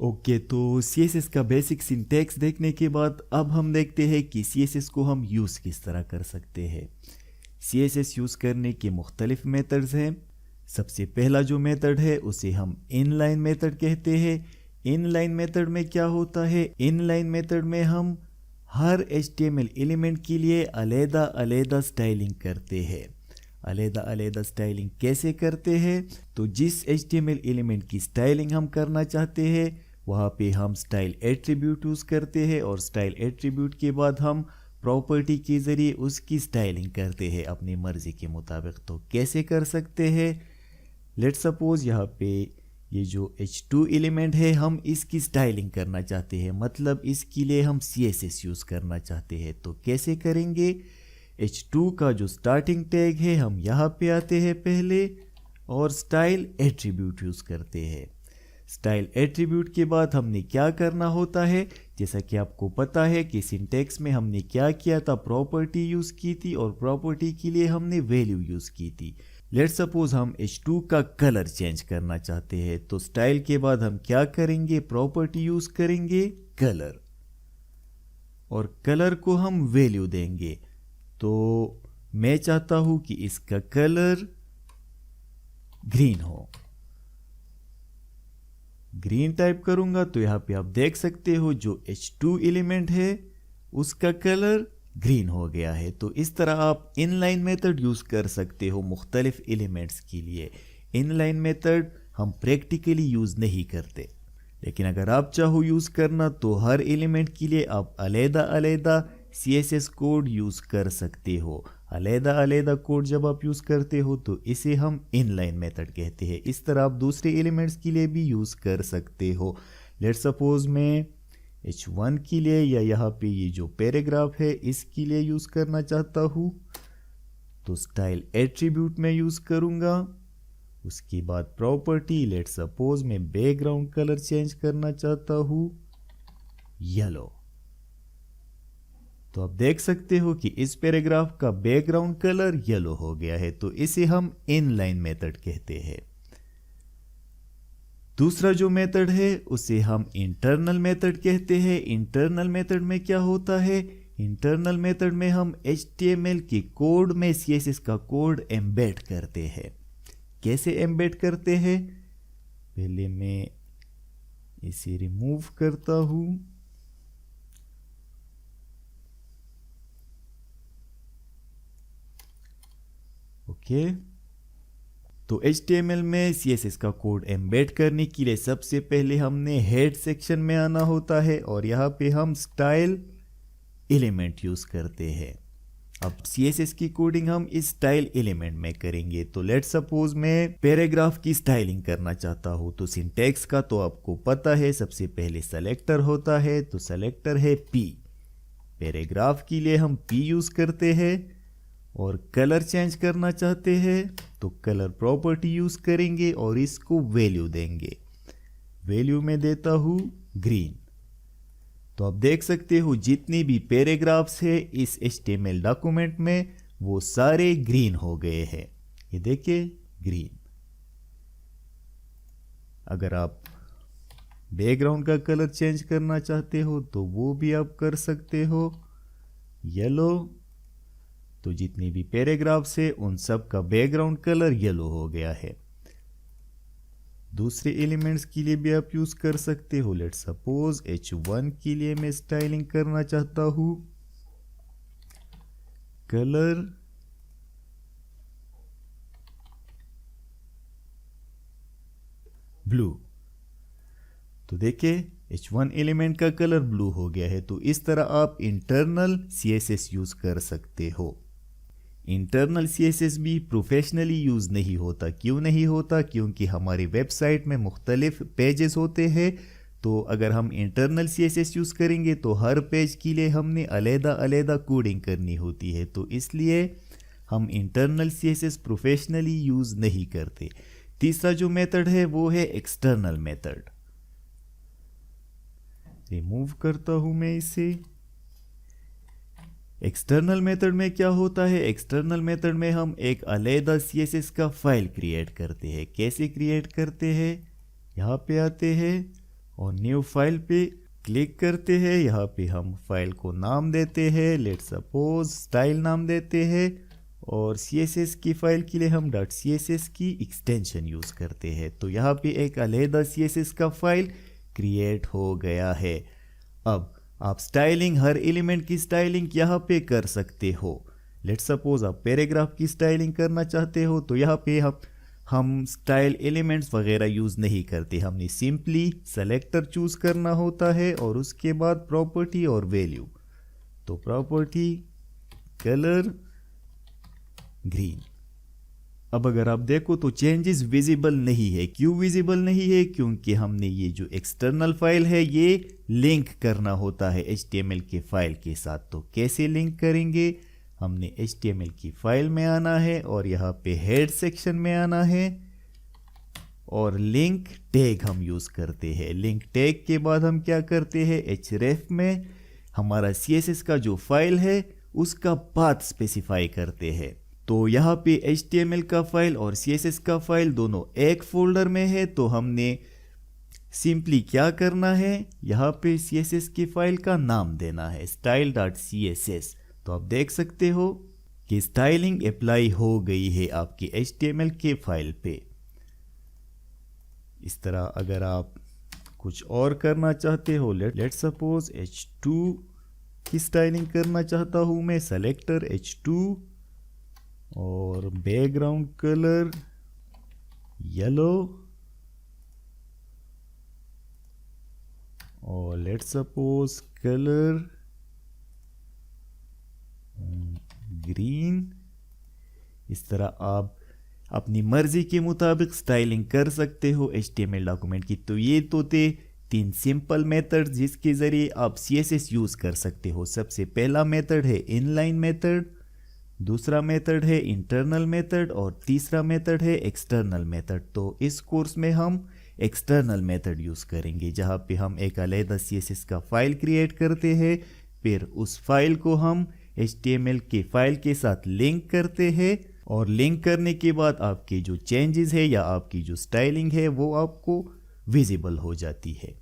Okay, तो CSS का basic syntax देखने के बाद अब हम देखते हैं कि CSS को हम यूज़ किस तरह कर सकते हैं। CSS यूज़ करने के मुख्तलिफ मेथड्स हैं। सबसे पहला जो मेथड है उसे हम इनलाइन मेथड कहते हैं। इनलाइन मेथड में क्या होता है? इनलाइन मेथड में हम हर HTML एलिमेंट के लिए अलग-अलग स्टाइलिंग करते हैं। अलग-अलग स्टाइलिंग कैसे करते हैं? तो जिस HTML एलिमेंट की स्टाइलिंग हम करना चाहते हैं वहाँ पे हम स्टाइल एट्रीब्यूट यूज़ करते हैं और स्टाइल एट्रीब्यूट के बाद हम प्रॉपर्टी के ज़रिए उसकी स्टाइलिंग करते हैं अपनी मर्ज़ी के मुताबिक। तो कैसे कर सकते हैं? लेट्स सपोज़ यहाँ पे ये जो H2 एलिमेंट है हम इसकी स्टाइलिंग करना चाहते हैं, मतलब इसके लिए हम CSS यूज़ करना चाहते हैं। तो कैसे करेंगे? H2 का जो स्टार्टिंग टैग है हम यहाँ पे आते हैं पहले और स्टाइल एट्रीब्यूट यूज़ करते हैं। स्टाइल एट्रीब्यूट के बाद हमने क्या करना होता है? जैसा कि आपको पता है कि सिंटैक्स में हमने क्या किया था, प्रॉपर्टी यूज़ की थी और प्रॉपर्टी के लिए हमने वैल्यू यूज़ की थी। लेट्स सपोज हम H2 का कलर चेंज करना चाहते हैं, तो स्टाइल के बाद हम क्या करेंगे? प्रॉपर्टी यूज़ करेंगे कलर और कलर को हम वैल्यू देंगे। तो मैं चाहता हूं कि इसका कलर ग्रीन हो। ग्रीन टाइप करूंगा तो यहां पे आप देख सकते हो जो H2 एलिमेंट है उसका कलर ग्रीन हो गया है। तो इस तरह आप इनलाइन मेथड यूज़ कर सकते हो मुख्तलिफ एलिमेंट्स के लिए। इनलाइन मेथड हम प्रैक्टिकली यूज़ नहीं करते, लेकिन अगर आप चाहो यूज़ करना तो हर एलिमेंट के लिए आप अलग-अलग CSS कोड यूज़ कर सकते हो। अलग-अलग कोड जब आप यूज़ करते हो तो इसे हम इनलाइन मेथड कहते हैं। इस तरह आप दूसरे एलिमेंट्स के लिए भी यूज़ कर सकते हो। लेट्स सपोज मैं H1 के लिए या यहाँ पे ये जो पैराग्राफ है इसके लिए यूज़ करना चाहता हूँ, तो स्टाइल एट्रीब्यूट में यूज़ करूँगा। उसके बाद प्रॉपर्टी, लेट्स सपोज मैं बैकग्राउंड कलर चेंज करना चाहता हूँ येलो। तो आप देख सकते हो कि इस पैराग्राफ का बैकग्राउंड कलर येलो हो गया है। तो इसे हम इनलाइन मेथड कहते हैं। दूसरा जो मेथड है उसे हम इंटरनल मेथड कहते हैं। इंटरनल मेथड में क्या होता है? इंटरनल मेथड में हम HTML के कोड में CSS का कोड एम्बेड करते हैं। कैसे एम्बेड करते हैं? पहले मैं इसे रिमूव करता हूं। ओके, तो HTML में CSS का कोड एम्बेड करने के लिए सबसे पहले हमने हेड सेक्शन में आना होता है और यहाँ पे हम स्टाइल एलिमेंट यूज़ करते हैं। अब CSS की कोडिंग हम इस स्टाइल एलिमेंट में करेंगे। तो लेट्स सपोज मैं पैराग्राफ की स्टाइलिंग करना चाहता हूँ, तो सिंटैक्स का तो आपको पता है, सबसे पहले सेलेक्टर होता है, तो सेलेक्टर है P। पैराग्राफ के लिए हम P यूज़ करते हैं और कलर चेंज करना चाहते हैं तो कलर प्रॉपर्टी यूज़ करेंगे और इसको वैल्यू देंगे। वैल्यू में देता हूँ ग्रीन। तो आप देख सकते हो जितने भी पैराग्राफ्स है इस HTML डॉक्यूमेंट में वो सारे ग्रीन हो गए हैं। ये देखिए ग्रीन। अगर आप बैकग्राउंड का कलर चेंज करना चाहते हो तो वो भी आप कर सकते हो येलो। तो जितने भी पैराग्राफ्स है उन सब का बैकग्राउंड कलर येलो हो गया है। दूसरे एलिमेंट्स के लिए भी आप यूज कर सकते हो। लेट्स सपोज H1 के लिए मैं स्टाइलिंग करना चाहता हूं कलर ब्लू। तो देखिए H1 एलिमेंट का कलर ब्लू हो गया है। तो इस तरह आप इंटरनल CSS यूज कर सकते हो। इंटरनल CSS भी प्रोफेशनली यूज़ नहीं होता। क्यों नहीं होता? क्योंकि हमारी वेबसाइट में मुख्तलिफ पेजेस होते हैं। तो अगर हम इंटरनल CSS यूज़ करेंगे तो हर पेज के लिए हमने अलग-अलग कोडिंग करनी होती है। तो इसलिए हम इंटरनल CSS प्रोफेशनली यूज़ नहीं करते। तीसरा जो मेथड है वो है एक्सटर्नल मेथड। रिमूव करता हूँ मैं इसे। एक्सटर्नल मेथड में क्या होता है? एक्सटर्नल मेथड में हम एक अलग CSS का फाइल क्रिएट करते हैं। कैसे क्रिएट करते हैं? यहाँ पे आते हैं और न्यू फाइल पे क्लिक करते हैं। यहाँ पे हम फाइल को नाम देते हैं, लेट्स सपोज स्टाइल नाम देते हैं, और CSS की फाइल के लिए हम .css की एक्सटेंशन यूज़ करते हैं। तो यहाँ पे एक अलहदा CSS का फाइल क्रिएट हो गया है। अब आप स्टाइलिंग, हर एलिमेंट की स्टाइलिंग यहाँ पे कर सकते हो। लेट्स सपोज आप पैराग्राफ की स्टाइलिंग करना चाहते हो, तो यहाँ पे हम स्टाइल एलिमेंट्स वगैरह यूज़ नहीं करते। हमने सिंपली सेलेक्टर चूज़ करना होता है और उसके बाद प्रॉपर्टी और वैल्यू। तो प्रॉपर्टी कलर ग्रीन। अब अगर आप देखो तो चेंजेस विजिबल नहीं है। क्यों विजिबल नहीं है? क्योंकि हमने ये जो एक्सटर्नल फाइल है ये लिंक करना होता है HTML के फाइल के साथ। तो कैसे लिंक करेंगे? हमने HTML की फाइल में आना है और यहाँ पे हेड सेक्शन में आना है और लिंक टैग हम यूज़ करते हैं। लिंक टैग के बाद हम क्या करते हैं, href में हमारा CSS का जो फाइल है उसका पाथ स्पेसिफाई करते हैं। तो यहाँ पे HTML का फाइल और CSS का फाइल दोनों एक फोल्डर में है। तो हमने सिंपली क्या करना है, यहाँ पे CSS की फाइल का नाम देना है style.css। तो आप देख सकते हो कि स्टाइलिंग अप्लाई हो गई है आपकी HTML के फाइल पे। इस तरह अगर आप कुछ और करना चाहते हो, लेट्स सपोज H2 की स्टाइलिंग करना चाहता हूं मैं, सेलेक्टर H2 और बैकग्राउंड कलर येलो और लेट्स सपोज कलर ग्रीन। इस तरह आप अपनी मर्जी के मुताबिक स्टाइलिंग कर सकते हो HTML डॉक्यूमेंट की। तो ये तो थे 3 सिंपल मेथड जिसके ज़रिए आप CSS यूज़ कर सकते हो। सबसे पहला मेथड है इनलाइन मेथड, दूसरा मेथड है इंटरनल मेथड और तीसरा मेथड है एक्सटर्नल मेथड। तो इस कोर्स में हम एक्सटर्नल मेथड यूज़ करेंगे जहाँ पे हम एक अलहदा CSS का फाइल क्रिएट करते हैं, फिर उस फाइल को हम HTML के फाइल के साथ लिंक करते हैं और लिंक करने के बाद आपके जो चेंजेस है या आपकी जो स्टाइलिंग है वो आपको विजिबल हो जाती है।